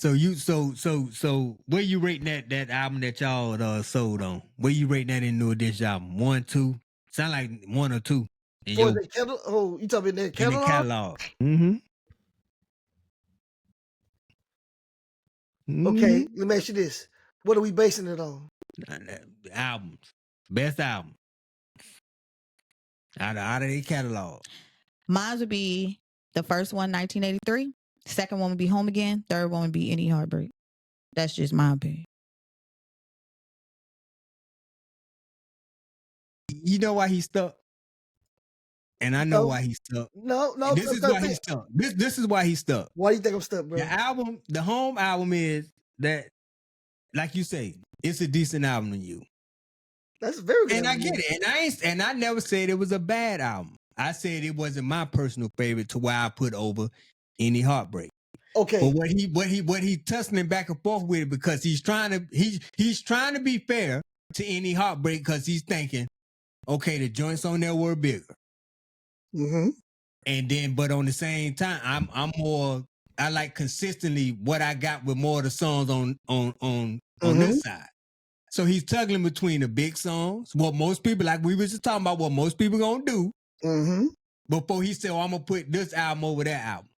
So where you rating that album that y'all sold on? Where you rating that in New Edition album? 1, 2? Sound like 1 or 2 in For the catalog. Oh, you talking about their catalog? the catalog. Mm-hmm. Okay, let me ask you this: what are we basing it on? Albums, best album out of their catalog. Mine would be the first one, 1983. Second one would be Home Again. Third one would be Any Heartbreak. That's just my opinion. You know why he's stuck? And I know why he's stuck. No. This is why he's stuck. This is why he's stuck. Why do you think I'm stuck, bro? The Home album is that, like you say, it's a decent album to you. That's very good. And I get it. And I never said it was a bad album. I said it wasn't my personal favorite to where I put over Any Heartbreak. Okay. But what he tussling back and forth with it because he's trying to be fair to Any Heartbreak because he's thinking, okay, the joints on there were bigger. Mm-hmm. And then, but on the same time, I like consistently what I got with more of the songs on this side. So he's tugging between the big songs, what most people, like we were just talking about, what most people gonna do. Mm-hmm. Before he said, I'm gonna put this album over that album.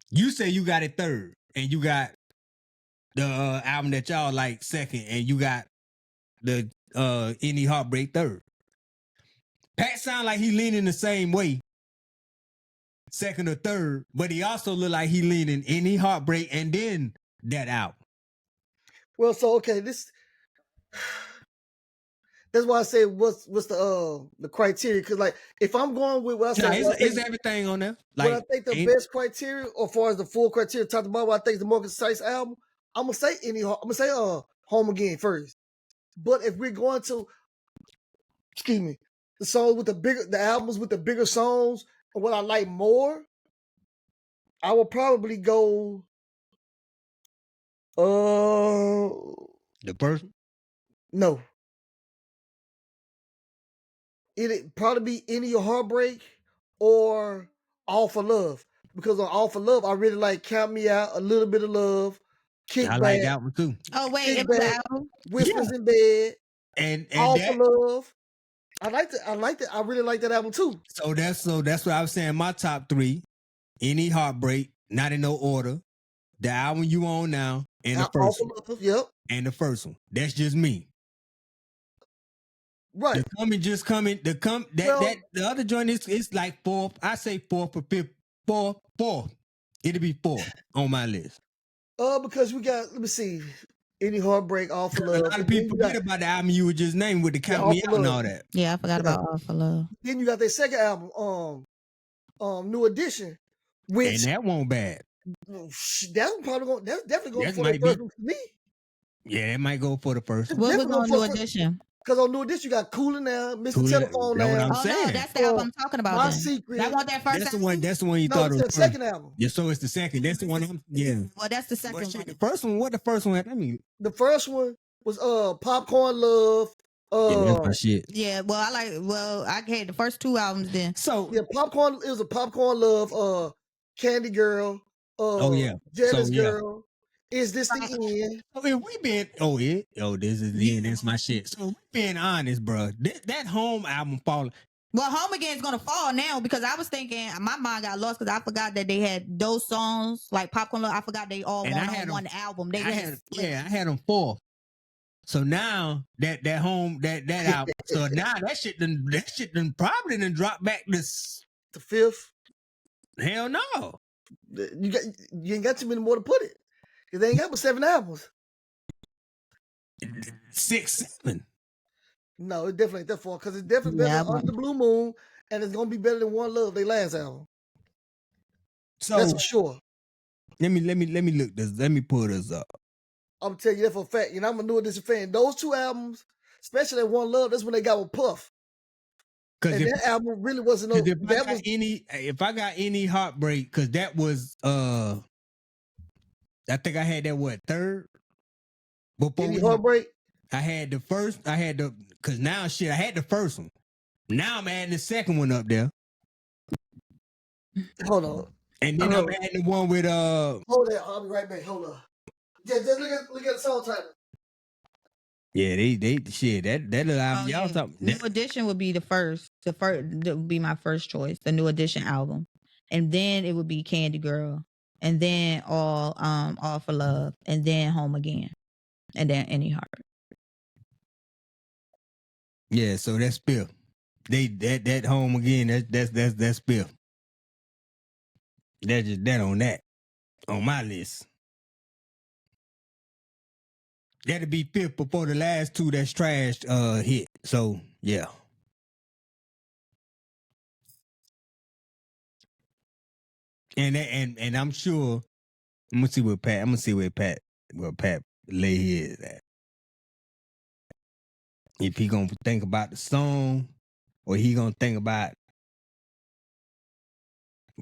You say you got it third, and you got the album that y'all like second, and you got the Any Heartbreak third. Pat sound like he leaning the same way, second or third, but he also look like he leaning Any Heartbreak and then that album. Well, so okay, that's why I say what's the criteria? Because like if I'm going with what I say, is everything on there? Like, what I think the best criteria, or as far as the full criteria talked about, what I think is the more concise album, I'm gonna say Home Again first. But if we're going to, the songs with the albums with the bigger songs, and what I like more, I will probably go. The person? No. It'd probably be Any Heartbreak or All for Love. Because on All for Love, I really like Count Me Out, A Little Bit of Love, Kickback. I like that one too. Oh, wait, it was the album? Whispers in Bed, and All for Love. I liked it. I really like that album too. So that's what I was saying. My top three: Any Heartbreak, not in no order. The album you on now, and the first one. Yep. And the first one. That's just me. Right. The other joint is like fourth. I say fourth or fifth. Fourth. It'll be fourth on my list. Because we got, let me see, Any Heartbreak, All for Love. A lot of people forget about the album you were just named with the Count Me Out and all that. Yeah, I forgot about All for Love. Then you got their second album, New Edition, which and that won't bad. That's definitely going for the first one for me. Yeah, it might go for the first one. What was on New Edition? Because on New Edition, you got Cooling Now, Mr. Telephone Now. That's what I'm saying. No, that's the album I'm talking about. My Secret. That was that first album? That's the one you thought it was the second album. Yeah, so it's the second. That's the one Well, that's the second one. The first one, what the first one had? I mean, the first one was Popcorn Love. Yeah, that's my shit. Yeah, well, I had the first two albums then. So yeah, Popcorn, it was a Popcorn Love, Candy Girl, Jealous Girl. Is this the end? I mean, this is the end. That's my shit. So being honest, bro, that Home album falling. Well, Home Again is gonna fall now because I was thinking my mind got lost because I forgot that they had those songs like Popcorn Love. I forgot they all went on one album. I had them fourth. So now that album. So now that shit done probably dropped back to fifth. Hell no. You ain't got too many more to put it. They ain't got but 7 albums. 6, 7. No, it definitely ain't that far because it's definitely better than Under the Blue Moon, and it's gonna be better than One Love, their last album. So that's for sure. Let me look this. Let me pull this up. I'm telling you that for a fact. I'm a New Edition fan. Those two albums, especially that One Love, that's when they got with Puff. And that album really wasn't no. If I got Any Heartbreak, because that was I think I had that third. Before Any Heartbreak? I had the first. Because now I had the first one. Now I'm adding the second one up there. Hold on. And then I'm adding the one with Hold that, I'll be right back. Hold up. Just look at the song title. Yeah, they shit that little album. Y'all talking New Edition would be the first. That would be my first choice. The New Edition album, and then it would be Candy Girl, and then All for Love, and then Home Again, and then Any Heart. Yeah, so that's Spiff. That Home Again. That's Spiff. That's just that on my list. That'll be fifth before the last two that's trashed hit. So yeah. And I'm sure I'm gonna see where Pat lay his at. If he gonna think about the song or he gonna think about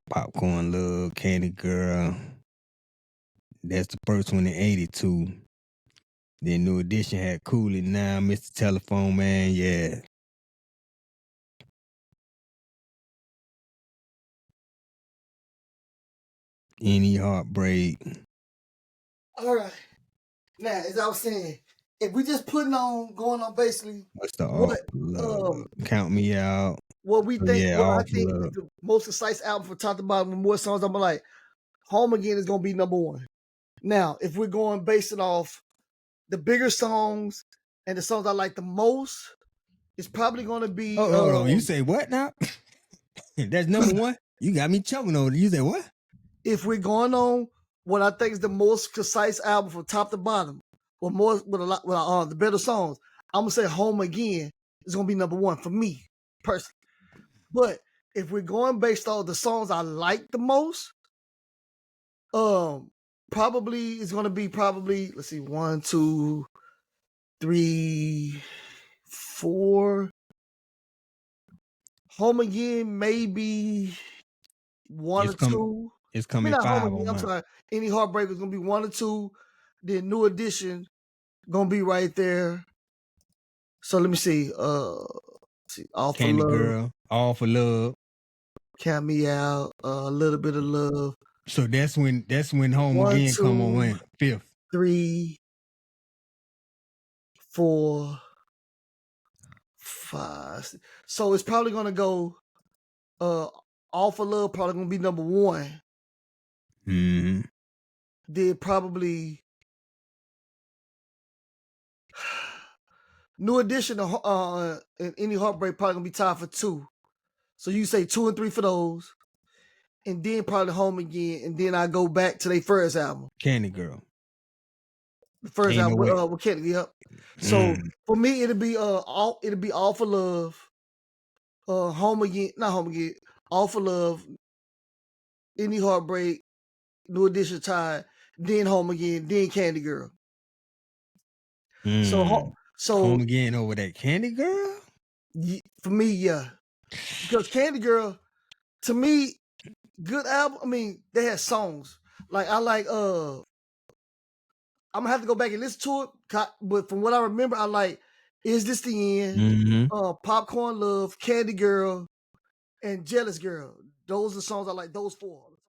Popcorn Love, Candy Girl. That's the first one in 82. Then New Edition had Cool It Now, Mr. Telephone Man, yeah. Any Heartbreak. All right. Now, as I was saying, if we just going on basically What's the Count Me Out. What we think, I think is the most concise album from top to bottom with more songs, I'm like, Home Again is gonna be number one. Now, if we're going based it off the bigger songs and the songs I like the most, it's probably gonna be. Oh, you say what now? That's number one. You got me choking over. You say what? If we're going on what I think is the most concise album from top to bottom, with the better songs, I'm gonna say Home Again is gonna be number one for me personally. But if we're going based on the songs I like the most, probably it's gonna be let's see, 1, 2, 3, 4. Home Again, maybe 1 or 2. It's coming 5. I'm sorry. Any Heartbreak is gonna be 1 or 2. Then New Edition gonna be right there. So let me see. All Candy for Love. Girl, All for Love. Count Me Out, A Little Bit of Love. So that's when Home 1, Again 2, come on 5th. 3, 4, 5. So it's probably gonna go All for Love probably gonna be number 1. Mm-hmm. Then probably New Edition and Any Heartbreak probably gonna be tied for 2. So you say 2 and 3 for those. And then probably Home Again, and then I go back to their first album. Candy Girl. The first album with Candy, yep. So for me it'll be All for Love, Home Again, not Home Again, All for Love, Any Heartbreak, New Edition tied, then Home Again, then Candy Girl. So Home Again over that Candy Girl? For me, yeah. Because Candy Girl, to me, good album. I mean, they had songs. Like I like I'm gonna have to go back and listen to it. But from what I remember, I like Is This the End? Mm-hmm. Popcorn Love, Candy Girl, and Jealous Girl. Those are songs I like. Those 4.